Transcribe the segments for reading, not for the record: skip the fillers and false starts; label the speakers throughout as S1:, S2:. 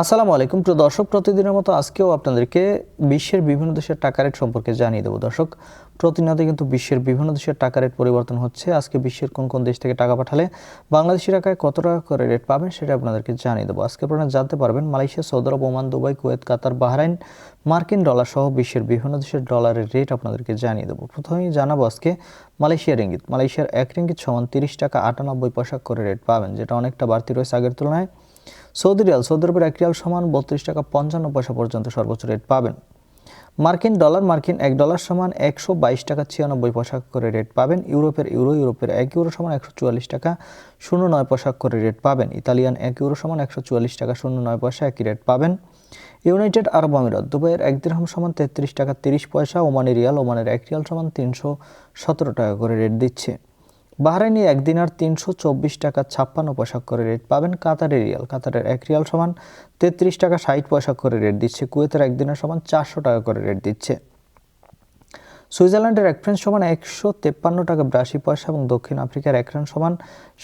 S1: আসসালামু আলাইকুম প্রিয় দর্শক, প্রতিদিনের মতো আজকেও আপনাদেরকে বিশ্বের বিভিন্ন দেশের টাকা রেট সম্পর্কে জানিয়ে দেবো। দর্শক, প্রতিনিয়ত কিন্তু বিশ্বের বিভিন্ন দেশের টাকা রেট পরিবর্তন হচ্ছে। আজকে বিশ্বের কোন কোন দেশ থেকে টাকা পাঠালে বাংলাদেশি টাকায় কত টাকা করে রেট পাবেন সেটা আপনাদেরকে জানিয়ে দেবো। আজকে আপনারা জানতে পারবেন মালয়েশিয়া, সৌদি আরব, ওমান, দুবাই, কুয়েত, কাতার, বাহরাইন, মার্কিন ডলার সহ বিশ্বের বিভিন্ন দেশের ডলারের রেট আপনাদেরকে জানিয়ে দেবো। প্রথমেই জানাবো আজকে মালয়েশিয়ার রিঙ্গিত। মালয়েশিয়ার 1 রিঙ্গিত সমান 30 টাকা 98 পয়সা করে রেট পাবেন, যেটা অনেকটা বাড়তি রয়েছে আগের তুলনায়। সৌদি রিয়াল, সৌদি আরবের 1 রিয়াল সমান 32 টাকা 55 পয়সা পর্যন্ত সর্বোচ্চ রেট পাবেন। মার্কিন ডলার, মার্কিন 1 ডলার সমান 122 টাকা 96 পয়সা করে রেট পাবেন। ইউরোপের ইউরো, ইউরোপের 1 ইউরো সমান 144 টাকা 09 পয়সা করে রেট পাবেন। ইতালিয়ান 1 ইউরো সমান 144 টাকা 09 পয়সা একই রেট পাবেন। ইউনাইটেড আরব আমিরাত, দুবাইয়ের 1 দিরহাম সমান 33 টাকা 30 পয়সা। ওমানি রিয়াল, ওমানের 1 রিয়াল সমান 317 টাকা করে রেট দিচ্ছে। বাহরাইনি 1 দিনার 324 টাকা 56 পয়সা করে রেট পাবেন। কাতারের রিয়াল, কাতারের 1 রিয়াল সমান 33 টাকা 60 পয়সা করে রেট দিচ্ছে। কুয়েতের 1 দিনার সমান 400 টাকা করে রেট দিচ্ছে। সুইজারল্যান্ডের 1 ফ্রাঙ্ক সমান 153 টাকা 82 পয়সা এবং দক্ষিণ আফ্রিকার 1 রান সমান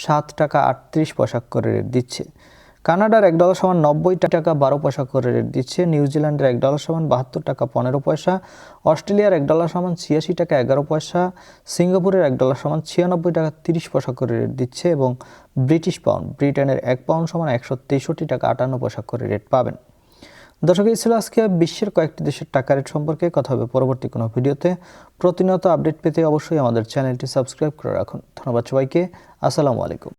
S1: 7 টাকা 38 পয়সা করে রেট দিচ্ছে। কানাডার 1 ডলার সমান 90 টাকা 12 পয়সা করে রেট দিচ্ছে। নিউজিল্যান্ডের 1 ডলার সমান 72 টাকা 15 পয়সা। অস্ট্রেলিয়ার 1 ডলার সমান 86 টাকা 11 পয়সা। সিঙ্গাপুরের 1 ডলার সমান 96 টাকা 30 পয়সা করে রেট দিচ্ছে এবং ব্রিটিশ পাউন্ড, ব্রিটেনের 1 পাউন্ড সমান 163 টাকা 58 পয়সা করে রেট পাবেন। দর্শক, এই ছিল আজকে বিশ্বের কয়েকটি দেশের টাকা রেট সম্পর্কে। কথা হবে পরবর্তী কোনো ভিডিওতে। প্রতিনিয়ত আপডেট পেতে অবশ্যই আমাদের চ্যানেলটি সাবস্ক্রাইব করে রাখুন। ধন্যবাদ সবাইকে। আসসালামু আলাইকুম।